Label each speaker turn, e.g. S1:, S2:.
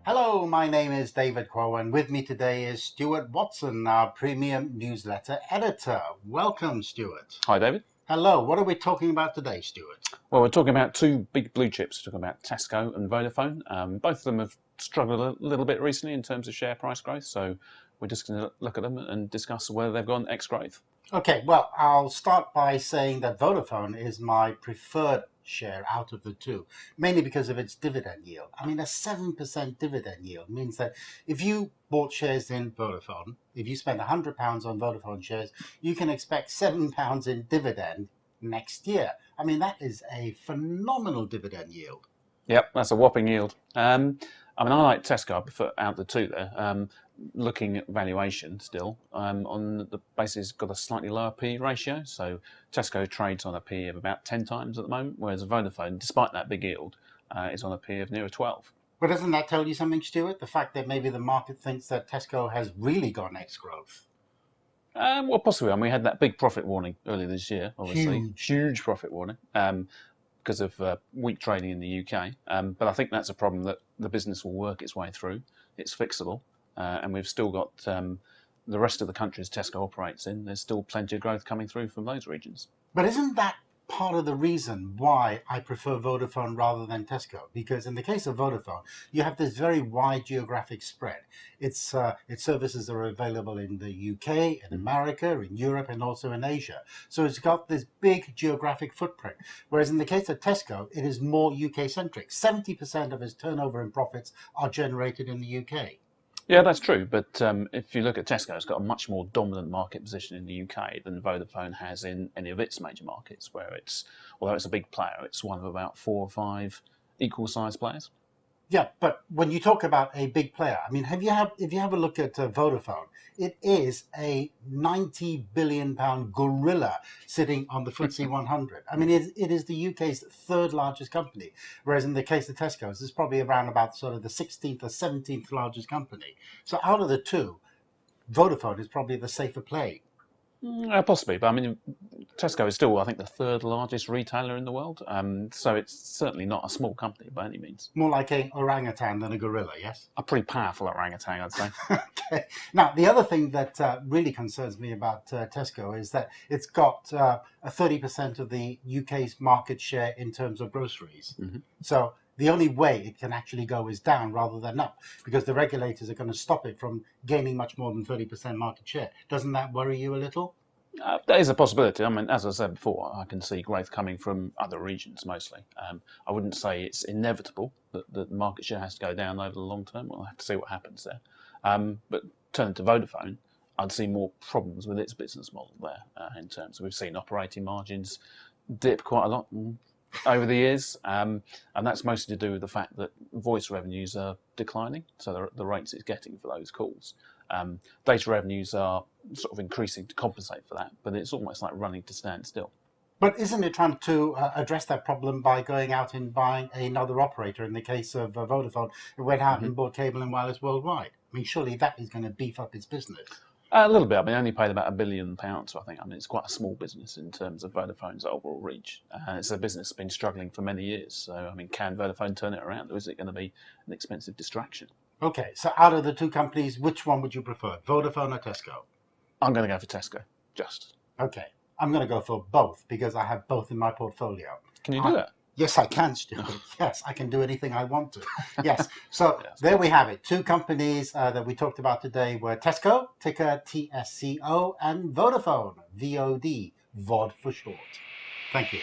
S1: Hello, my name is David Kuo, and with me today is Stuart Watson, our premium newsletter editor. Welcome, Stuart.
S2: Hi, David.
S1: Hello, what are we talking about today, Stuart?
S2: Well, we're talking about two big blue chips. We're talking about Tesco and Vodafone. Both of them have struggled a little bit recently in terms of share price growth, so we're just going to look at them and discuss whether they've gone ex-growth.
S1: Okay, well, I'll start by saying that Vodafone is my preferred share out of the two, mainly because of its dividend yield. I mean, a 7% dividend yield means that if you bought shares in Vodafone, if you spend £100 on Vodafone shares, you can expect £7 in dividend next year. I mean, that is a phenomenal dividend yield.
S2: Yep, that's a whopping yield. I like Tesco. I prefer out the two there. Looking at valuation still, on the basis it's got a slightly lower P ratio. So Tesco trades on a P of about 10 times at the moment, whereas Vodafone, despite that big yield, is on a P of near 12.
S1: But doesn't that tell you something, Stuart? The fact that maybe the market thinks that Tesco has really gone ex-growth.
S2: Well, possibly. I mean, we had that big profit warning earlier this year, obviously. Huge profit warning. Because of weak trading in the UK. But I think that's a problem that the business will work its way through. It's fixable. And we've still got the rest of the countries Tesco operates in. There's still plenty of growth coming through from those regions.
S1: But isn't that part of the reason why I prefer Vodafone rather than Tesco? Because in the case of Vodafone, you have this very wide geographic spread. Its services are available in the UK, in America, in Europe, and also in Asia. So it's got this big geographic footprint. Whereas in the case of Tesco, it is more UK-centric. 70% of its turnover and profits are generated in the UK.
S2: Yeah, that's true. But if you look at Tesco, it's got a much more dominant market position in the UK than Vodafone has in any of its major markets, where although it's a big player, it's one of about 4 or 5 equal-sized players.
S1: Yeah, but when you talk about a big player, I mean, if you have a look at Vodafone, it is a £90 billion gorilla sitting on the FTSE 100. I mean, it is the UK's third largest company, whereas in the case of Tesco's, it's probably around about sort of the 16th or 17th largest company. So out of the two, Vodafone is probably the safer play.
S2: Possibly, but I mean, Tesco is still, I think, the third largest retailer in the world. So it's certainly not a small company by any means.
S1: More like a orangutan than a gorilla, yes?
S2: A pretty powerful orangutan, I'd say.
S1: Okay. Now, the other thing that really concerns me about Tesco is that it's got a 30% of the UK's market share in terms of groceries. Mm-hmm. So the only way it can actually go is down rather than up, because the regulators are going to stop it from gaining much more than 30% market share. Doesn't that worry you a little?
S2: That is a possibility. I mean, as I said before, I can see growth coming from other regions mostly. I wouldn't say it's inevitable that the market share has to go down over the long term. We'll have to see what happens there. But turning to Vodafone, I'd see more problems with its business model there in terms of we've seen operating margins dip quite a lot over the years, and that's mostly to do with the fact that voice revenues are declining, so the rates it's getting for those calls. Data revenues are sort of increasing to compensate for that, but it's almost like running to stand still.
S1: But isn't it trying to address that problem by going out and buying another operator? In the case of Vodafone, it went out and bought Cable and Wireless Worldwide. I mean, surely that is going to beef up its business.
S2: A little bit. I mean, they only paid about £1 billion, I think. I mean, it's quite a small business in terms of Vodafone's overall reach. It's a business that's been struggling for many years. So, I mean, can Vodafone turn it around, or is it going to be an expensive distraction?
S1: Okay, so out of the two companies, which one would you prefer, Vodafone or Tesco?
S2: I'm going to go for Tesco, just.
S1: Okay, I'm going to go for both because I have both in my portfolio.
S2: Can you do that?
S1: Yes, I can, Stuart. Yes, I can do anything I want to. Yes. So there we have it. Two companies that we talked about today were Tesco, ticker TSCO, and Vodafone, VOD, VOD for short. Thank you.